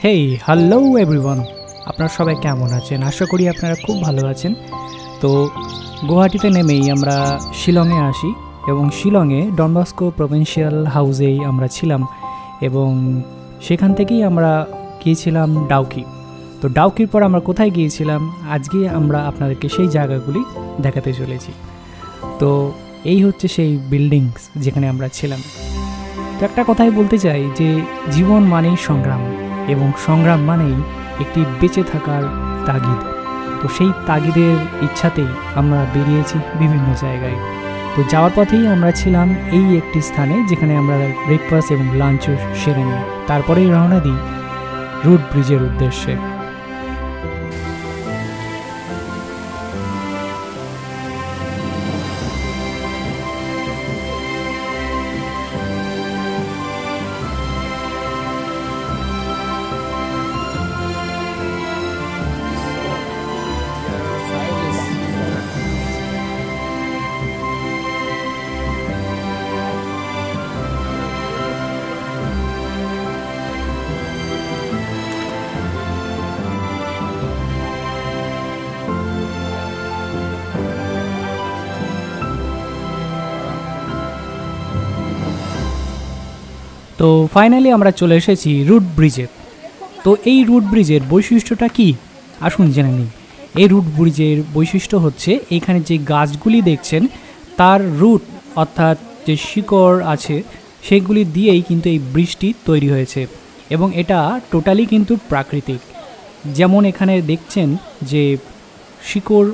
Hey hello everyone, আপনারা সবাই কেমন আছেন? আশা করি আপনারা খুব ভালো আছেন। তো গুয়াহাটিতে নেমেই আমরা শিলংয়ে আসি এবং শিলংয়ে ডন বস্কো প্রভিন্সিয়াল হাউসেই আমরা ছিলাম এবং সেখান থেকেই আমরা গিয়েছিলাম ডাউকি। তো ডাউকির পর আমরা কোথায় গিয়েছিলাম, আজকে আমরা আপনাদেরকে সেই জায়গাগুলি দেখাতে চলেছি। তো এই হচ্ছে সেই বিল্ডিংস যেখানে আমরা ছিলাম। তো একটা কথাই বলতে চাই যে জীবন মানেই সংগ্রাম এবং সংগ্রাম মানেই একটি বেঁচে থাকার তাগিদ। তো সেই তাগিদের ইচ্ছাতেই আমরা বেরিয়েছি বিভিন্ন জায়গায়। তো যাওয়ার পথেই আমরা ছিলাম এই একটি স্থানে যেখানে আমরা ব্রেকফাস্ট এবং লাঞ্চও সেরে নিই। তারপরেই রওনা দিই রুট ব্রিজের উদ্দেশ্যে। তো ফাইনালি আমরা চলে এসেছি রুট ব্রিজে। তো এই রুট ব্রিজের বৈশিষ্ট্যটা কি, আসুন জেনে নিই। এই রুট ব্রিজের বৈশিষ্ট্য হচ্ছে এখানে যে গাছগুলি দেখছেন তার রুট অর্থাৎ যে শিকড় আছে সেগুলি দিয়েই কিন্তু এই ব্রিজটি তৈরি হয়েছে এবং এটা টোটালি কিন্তু প্রাকৃতিক। যেমন এখানে দেখছেন যে শিকড়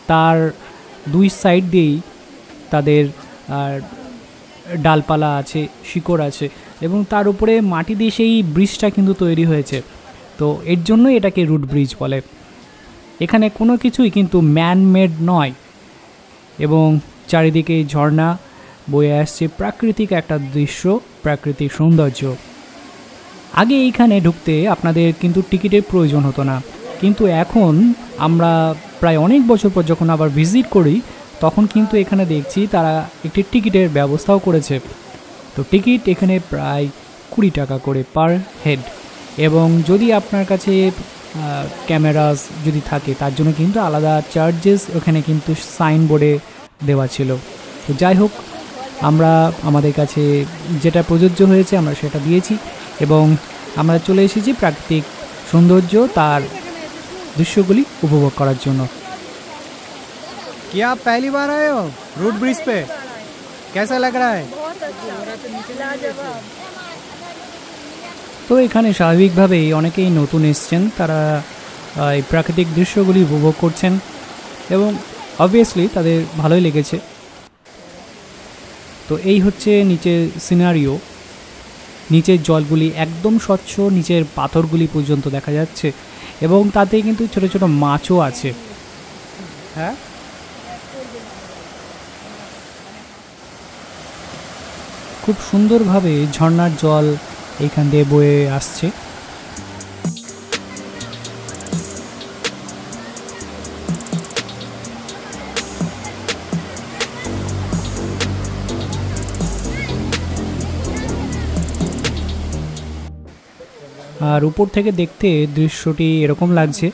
তার দুই সাইড দিয়েই তাদের ডালপালা আছে, শিকড় আছে এবং তার উপরে মাটি দিয়ে সেই ব্রিজটা কিন্তু তৈরি হয়েছে। তো এর জন্য এটাকে রুট ব্রিজ বলে। এখানে কোনো কিছুই কিন্তু ম্যানমেড নয় এবং চারিদিকে ঝর্ণা বয়ে আসছে, প্রাকৃতিক একটা দৃশ্য, প্রাকৃতিক সৌন্দর্য। আগে এইখানে ঢুকতে আপনাদের কিন্তু টিকিটের প্রয়োজন হতো না, কিন্তু এখন আমরা প্রায় অনেক বছর পর যখন আবার ভিজিট করি তখন কিন্তু এখানে দেখছি তারা একটি টিকিটের ব্যবস্থাও করেছে। তো টিকিট এখানে প্রায় 20 টাকা করে পার হেড এবং যদি আপনার কাছে ক্যামেরাস যদি থাকে তার জন্য কিন্তু আলাদা চার্জেস ওখানে কিন্তু সাইনবোর্ডে দেওয়া ছিল। তো যাই হোক, আমরা আমাদের কাছে যেটা প্রযোজ্য হয়েছে আমরা সেটা দিয়েছি এবং আমরা চলে এসেছি প্রাকৃতিক সৌন্দর্য তার দৃশ্যগুলি উপভোগ করার জন্য। क्या आप पहली बार आए हो रूट ब्रिज पे? कैसा लग रहा है? তো এখানে স্বাভাবিকভাবেই অনেকেই নতুন এসছেন, তারা এই প্রাকৃতিক দৃশ্যগুলি উপভোগ করছেন এবং অবভিয়াসলি তাদের ভালোই লেগেছে। তো এই হচ্ছে নিচের সিনারিও। নিচের জলগুলি একদম স্বচ্ছ, নিচের পাথরগুলি পর্যন্ত দেখা যাচ্ছে এবং তাতে কিন্তু ছোট ছোট মাছও আছে। হ্যাঁ, খুব সুন্দরভাবে ঝর্ণার জল এইখান দিয়ে বয়ে আসছে। আর উপর থেকে দেখতে দৃশ্যটি এরকম লাগছে।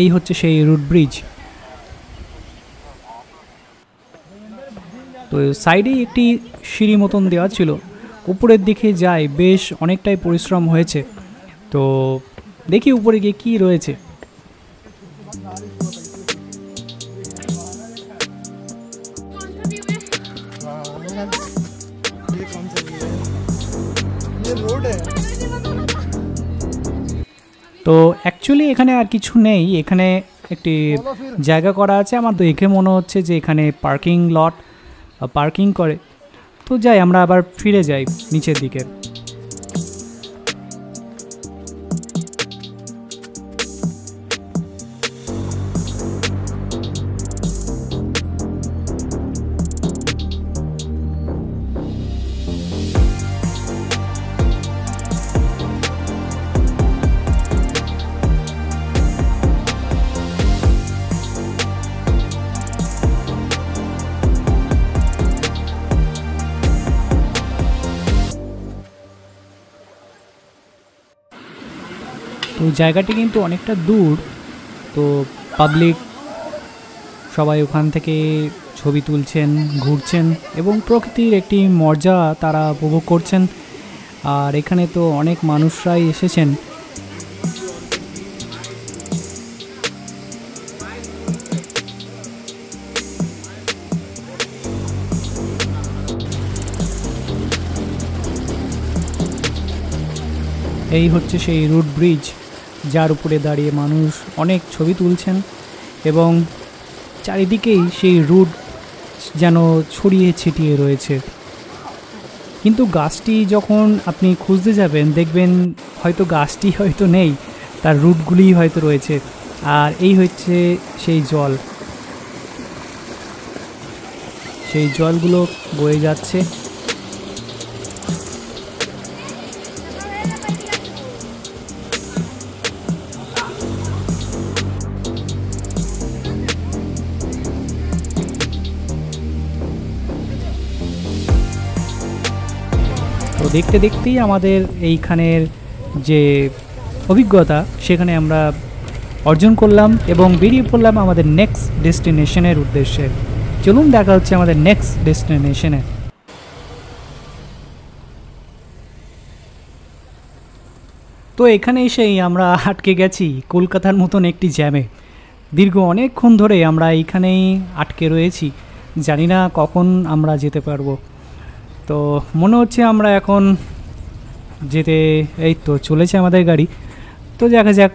এই হচ্ছে সেই রুট ব্রিজ। তো সাইডেই একটি সিঁড়ি মতন দেওয়া ছিল, উপরের দিকে যায়, বেশ অনেকটাই পরিশ্রম হয়েছে। তো দেখি উপরে গিয়ে কী রয়েছে। তো অ্যাকচুয়ালি এখানে আর কিছু নেই, এখানে একটি জায়গা করা আছে। আমার দেখে মনে হচ্ছে যে এখানে পার্কিং লট পার্কিং করে। তো যাই, আমরা আবার ফিরে যাই নিচের দিকে। তো জায়গাটি কিন্তু অনেকটা দূর, তো পাবলিক সবাই ওখান থেকে ছবি তুলছেন, ঘুরছেন এবং প্রকৃতির একটি মজা তারা উপভোগ করছেন। আর এখানে তো অনেক মানুষরাই এসেছেন। এই হচ্ছে সেই রুট ব্রিজ, যার উপরে দাঁড়িয়ে মানুষ অনেক ছবি তুলছেন এবং চারিদিকেই সেই রুট যেন ছড়িয়ে ছিটিয়ে রয়েছে। কিন্তু গাছটি যখন আপনি খুঁজতে যাবেন দেখবেন হয়তো গাছটি হয়তো নেই, তার রুটগুলিই হয়তো রয়েছে। আর এই হচ্ছে সেই জল, সেই জলগুলো বয়ে যাচ্ছে। তো দেখতে দেখতেই আমাদের এইখানের যে অভিজ্ঞতা সেখানে আমরা অর্জন করলাম এবং বেরিয়ে পড়লাম আমাদের নেক্সট ডেস্টিনেশনের উদ্দেশ্যে। চলুন দেখা হচ্ছে আমাদের নেক্সট ডেস্টিনেশনে। তো এখানে এসেই আমরা আটকে গেছি কলকাতার মতন একটি জ্যামে। দীর্ঘ অনেকক্ষণ ধরে আমরা এইখানেই আটকে রয়েছি, জানি না কখন আমরা যেতে পারবো। তো মনে হচ্ছে আমরা এখন যেতে, এই তো চলেছে আমাদের গাড়ি, তো দেখা যাক।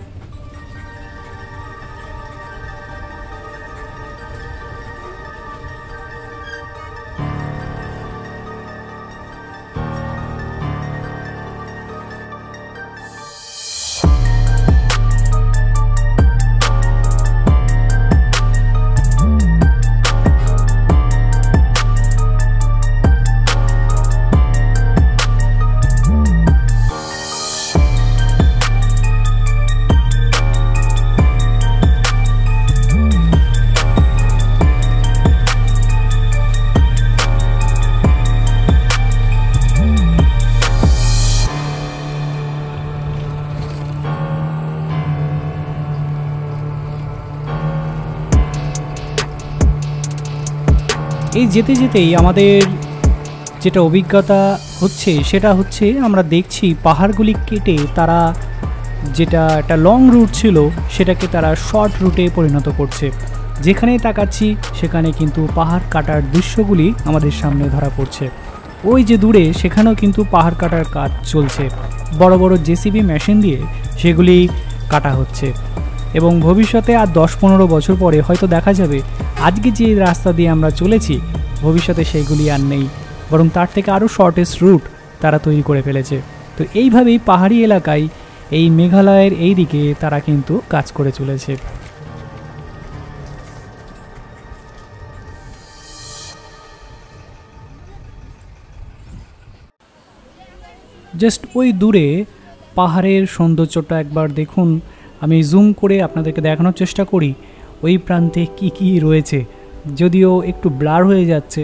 এই যেতে যেতেই আমাদের যেটা অভিজ্ঞতা হচ্ছে সেটা হচ্ছে আমরা দেখছি পাহাড়গুলি কেটে তারা যেটা একটা লং রুট ছিল সেটাকে তারা শর্ট রুটে পরিণত করছে। যেখানেই তাকাচ্ছি সেখানে কিন্তু পাহাড় কাটার দৃশ্যগুলি আমাদের সামনে ধরা পড়ছে। ওই যে দূরে সেখানেও কিন্তু পাহাড় কাটার কাজ চলছে, বড় বড় জেসিবি মেশিন দিয়ে সেগুলি কাটা হচ্ছে। এবং ভবিষ্যতে আর 10-15 বছর পরে হয়তো দেখা যাবে আজকে যে রাস্তা দিয়ে আমরা চলেছি ভবিষ্যতে সেইগুলি আর নেই, বরং তার থেকে আরও শর্টেস্ট রুট তারা তৈরি করে ফেলেছে। তো এইভাবেই পাহাড়ি এলাকায় এই মেঘালয়ের এই দিকে তারা কিন্তু কাজ করে চলেছে। জাস্ট ওই দূরে পাহাড়ের সৌন্দর্যটা একবার দেখুন। আমি জুম করে আপনাদেরকে দেখানোর চেষ্টা করি ওই প্রান্তে কি কি রয়েছে, যদিও একটু ব্লার হয়ে যাচ্ছে।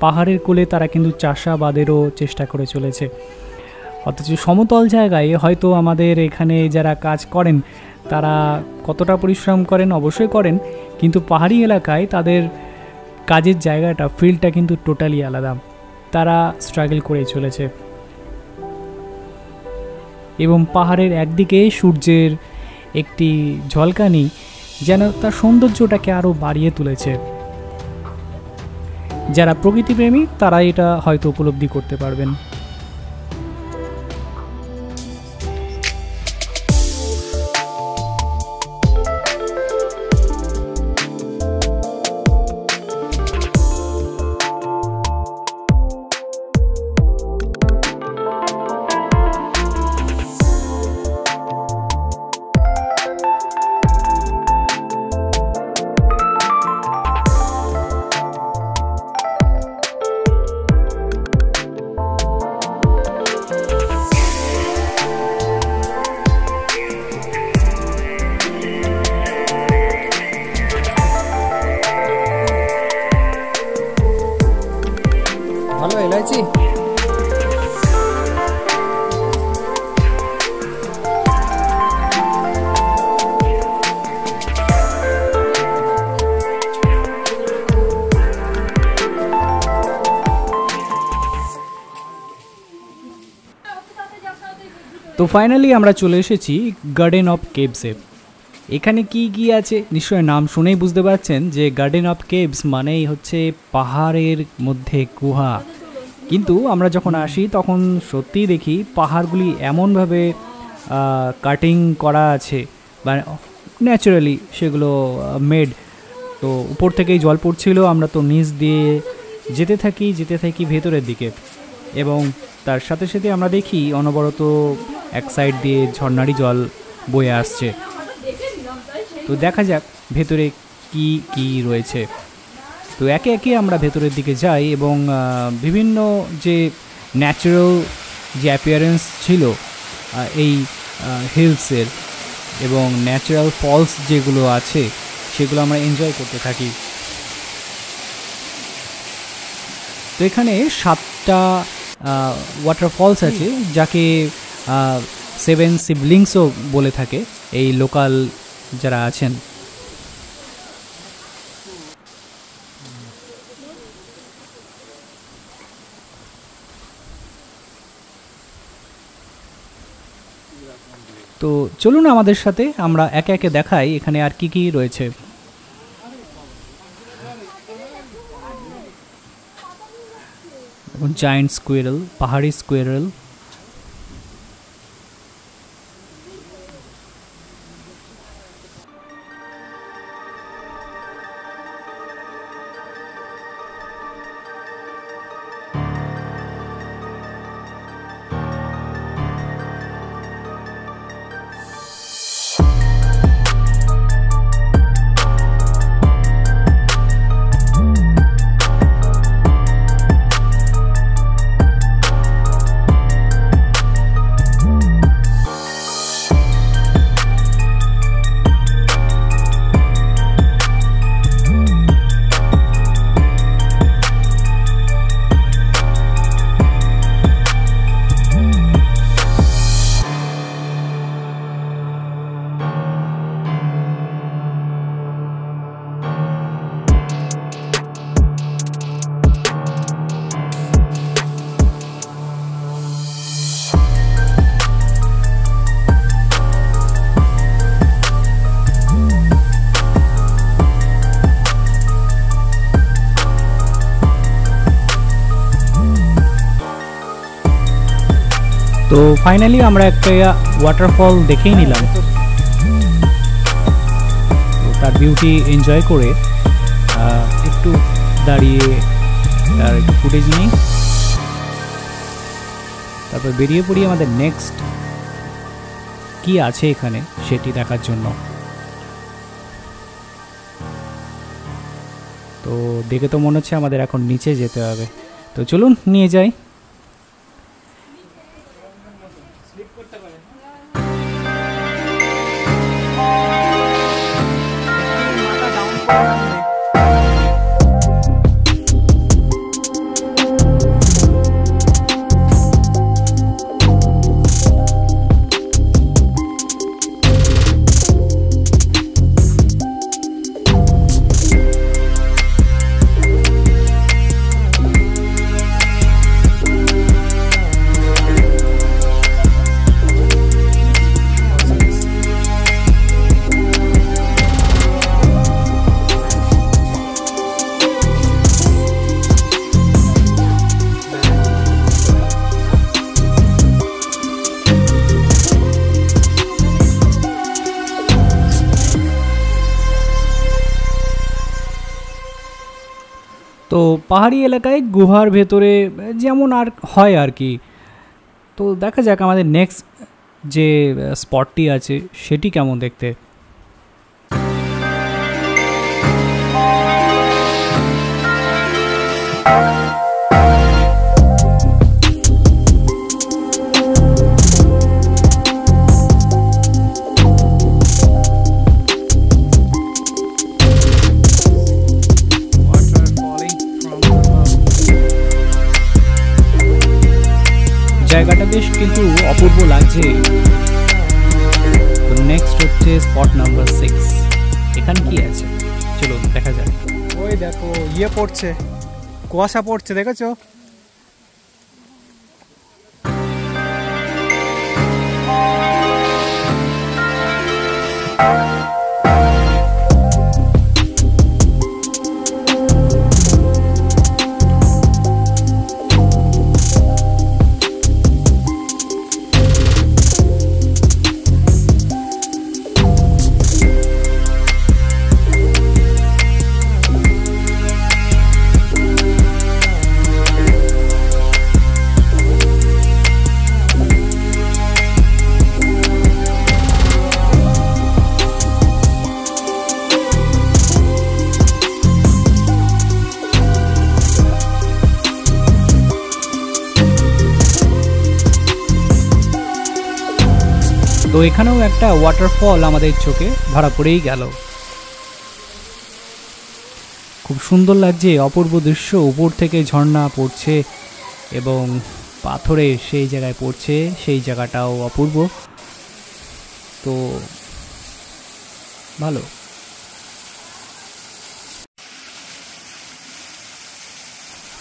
পাহাড়ের কোলে তারা কিন্তু চাষাবাদেরও চেষ্টা করে চলেছে, অথচ সমতল জায়গায় হয়তো আমাদের এখানে যারা কাজ করেন তারা কতটা পরিশ্রম করেন অবশ্যই করেন, কিন্তু পাহাড়ি এলাকায় তাদের কাজের জায়গাটা ফিল্ডটা কিন্তু টোটালি আলাদা। তারা স্ট্রাগল করে চলেছে এবং পাহাড়ের একদিকে সূর্যের একটি ঝলকানি যেন তার সৌন্দর্যটাকে আরও বাড়িয়ে তুলেছে। যারা প্রকৃতিপ্রেমী তারা এটা হয়তো উপলব্ধি করতে পারবেন। তো ফাইনালি আমরা চলে এসেছি গার্ডেন অফ কেভসে। এখানে কি আছে নিশ্চয়ই নাম শুনেই বুঝতে পারছেন যে গার্ডেন অফ কেভস মানেই হচ্ছে পাহাড়ের মধ্যে গুহা। কিন্তু আমরা যখন আসি তখন সত্যিই দেখি পাহাড়গুলি এমনভাবে কাটিং করা আছে বা ন্যাচারালি সেগুলো মেড। তো উপর থেকেই জল পড়ছিল, আমরা তো নিচ দিয়ে যেতে থাকি ভেতরের দিকে, এবং তার সাথে সাথে আমরা দেখি অনবরত এক সাইড দিয়ে ঝর্ণারই জল বয়ে আসছে। তো দেখা যাক ভেতরে কি রয়েছে। তো একে একে আমরা ভেতরের দিকে যাই এবং বিভিন্ন যে ন্যাচারাল যে অ্যাপিয়ারেন্স ছিল এই হিলসের এবং ন্যাচারাল ফলস যেগুলো আছে সেগুলো আমরা এনজয় করতে থাকি। তো এখানে 7টা ওয়াটারফলস আছে, যাকে 7 সিবলিংসও বলে থাকে এই লোকাল যারা আছেন। তো চলুন আমাদের সাথে, আমরা একে একে দেখাই এখানে আর কি রয়েছে। জায়ান্ট স্কুইরেল, পাহাড়ি স্কুইরেল, তো ফাইনালি আমরা একটা ওয়াটারফল দেখেই নিলাম। তো তার বিউটি এনজয় করে একটু দাঁড়িয়ে তার একটু ফুটেজ নিই, তারপর বেরিয়ে পড়ি আমাদের নেক্সট কি আছে এখানে সেটি দেখার জন্য। তো দেখে তো মনে হচ্ছে আমাদের এখন নিচে যেতে হবে, তো চলুন নিয়ে যাই। তো পাহাড়ি এলাকায় গুহার ভেতরে যেমন আর হয় আর কি। তো দেখা যাক আমাদের নেক্সট যে স্পটটি আছে সেটি কেমন দেখতে। জায়গাটা বেশ কিন্তু অপূর্ব লাগছে। তো নেক্সট হচ্ছে স্পট নাম্বার 6। এখানে কি আছে চলো দেখা যাক। ওই দেখো ইয়ে পড়ছে, কুয়াশা পড়ছে, দেখেছো? তো এখানেও একটা ওয়াটারফল আমাদের চোখে ধরা পড়েই গেল। খুব সুন্দর লাগছে, অপূর্ব দৃশ্য। উপর থেকে ঝর্ণা পড়ছে এবং পাথরে সেই জায়গায় পড়ছে, সেই জায়গাটাও অপূর্ব। তো ভালো।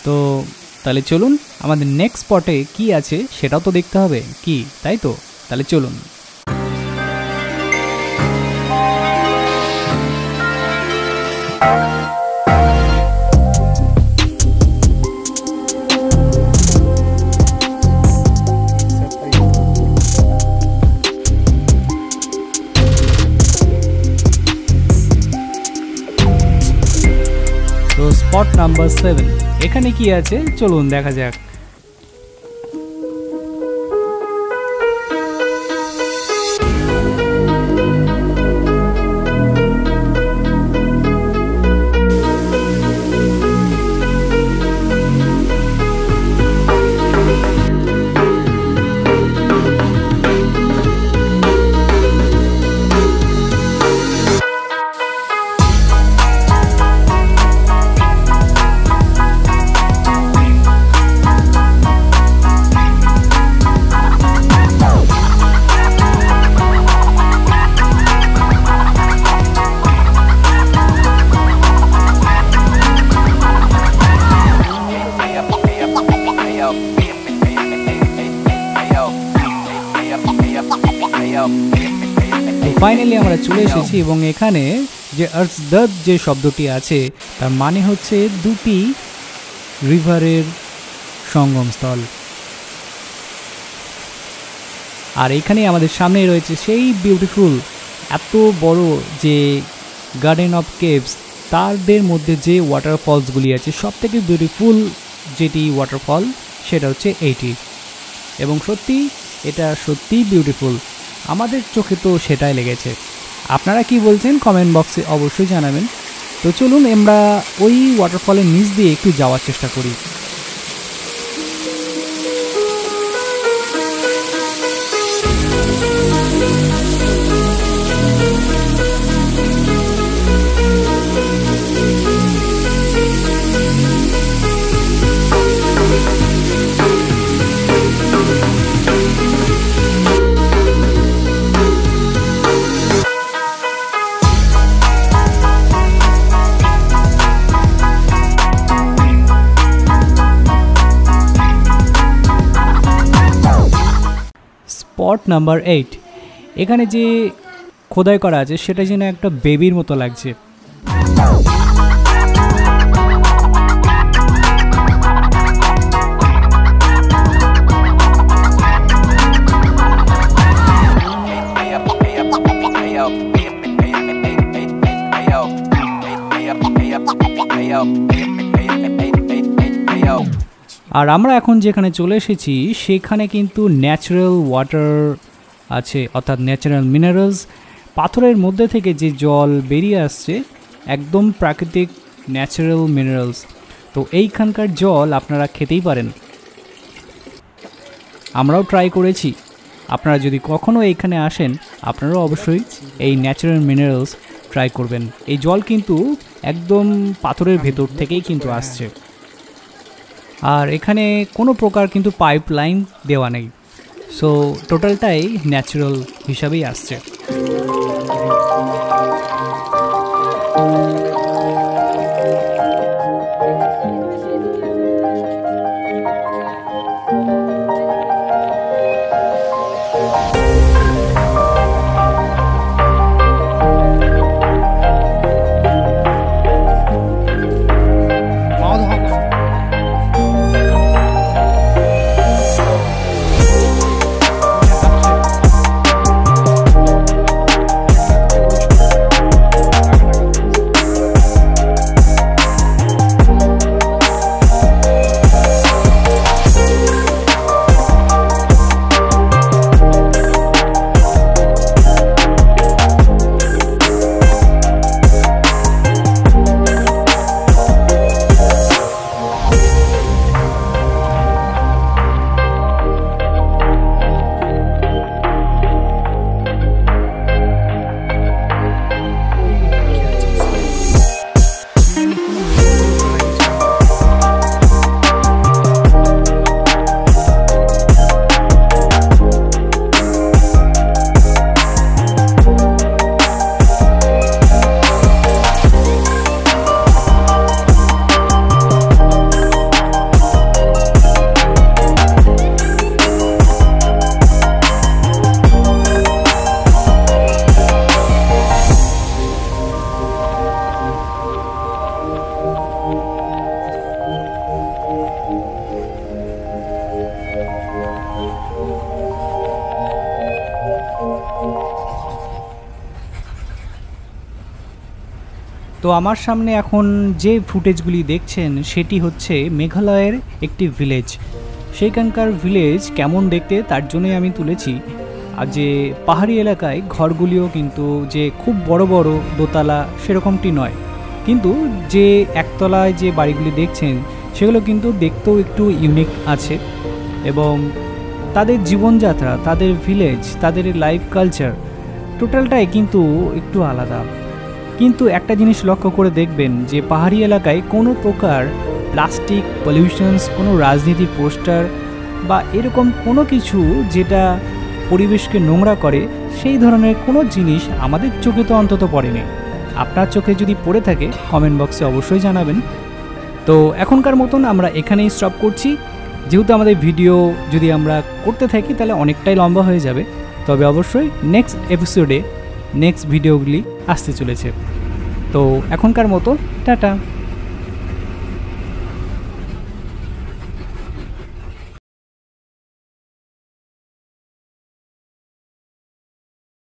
তো তাহলে চলুন আমাদের নেক্সট স্পটে কি আছে সেটাও তো দেখতে হবে, কি তাই তো? তাহলে চলুন। তো স্পট নাম্বার 7 এখানে কি আছে চলুন দেখা যাক। ফাইনালি আমরা চলে এসেছি এবং এখানে যে আর্সদাদ যে শব্দটি আছে তার মানে হচ্ছে দুটি রিভারের সঙ্গমস্থল। আর এখানে আমাদের সামনে রয়েছে সেই বিউটিফুল এত বড় যে গার্ডেন অফ কেভস, তাদের মধ্যে যে ওয়াটারফলসগুলি আছে সব থেকে বিউটিফুল যেটি ওয়াটারফল সেটা হচ্ছে এইটি। এবং সত্যি এটা সত্যিই বিউটিফুল, আমাদের চোখে তো সেটাই লেগেছে। আপনারা কি বলছেন কমেন্ট বক্সে অবশ্যই জানাবেন। তো চলুন আমরা ওই ওয়াটারফলের নিচ দিয়ে একটু যাওয়ার চেষ্টা করি। স্পট নাম্বার 8 এখানে যে খোদাই করা আছে সেটা যেন একটা বেবির মতো লাগছে। আর আমরা এখন যেখানে চলে এসেছি সেখানে কিন্তু ন্যাচারাল ওয়াটার আছে, অর্থাৎ ন্যাচারাল মিনারেলস। পাথরের মধ্যে থেকে যে জল বেরিয়ে আসছে একদম প্রাকৃতিক ন্যাচারাল মিনারেলস। তো এইখানকার জল আপনারা খেতেই পারেন, আমরাও ট্রাই করেছি। আপনারা যদি কখনও এইখানে আসেন আপনারাও অবশ্যই এই ন্যাচারাল মিনারেলস ট্রাই করবেন। এই জল কিন্তু একদম পাথরের ভেতর থেকেই কিন্তু আসছে, আর এখানে কোনো প্রকার কিন্তু পাইপ লাইন দেওয়া নেই। সো টোটালটাই ন্যাচারাল হিসাবেই আসছে। তো আমার সামনে এখন যে ফুটেজগুলি দেখছেন সেটি হচ্ছে মেঘালয়ের একটি ভিলেজ। সেইখানকার ভিলেজ কেমন দেখতে তার জন্যই আমি তুলেছি। আর যে পাহাড়ি এলাকায় ঘরগুলিও কিন্তু যে খুব বড় বড় দোতলা সেরকমটি নয়, কিন্তু যে একতলায় যে বাড়িগুলি দেখছেন সেগুলো কিন্তু দেখতেও একটু ইউনিক আছে, এবং তাদের জীবনযাত্রা, তাদের ভিলেজ, তাদের লাইফ কালচার টোটালটাই কিন্তু একটু আলাদা। কিন্তু একটা জিনিস লক্ষ্য করে দেখবেন যে পাহাড়ি এলাকায় কোনো প্রকার প্লাস্টিক পলিউশনস, কোনো রাজনীতির পোস্টার বা এরকম কোনো কিছু যেটা পরিবেশকে নোংরা করে সেই ধরনের কোনো জিনিস আমাদের চোখে তো অন্তত পড়েনি। আপনার চোখে যদি পড়ে থাকে কমেন্ট বক্সে অবশ্যই জানাবেন। তো এখনকার মতন আমরা এখানেই স্টপ করছি, যেহেতু আমাদের ভিডিও যদি আমরা করতে থাকি তাহলে অনেকটাই লম্বা হয়ে যাবে। তবে অবশ্যই নেক্সট এপিসোডে নেক্সট ভিডিওগুলি আসতে চলেছে। তো এখনকার মতো টাটা।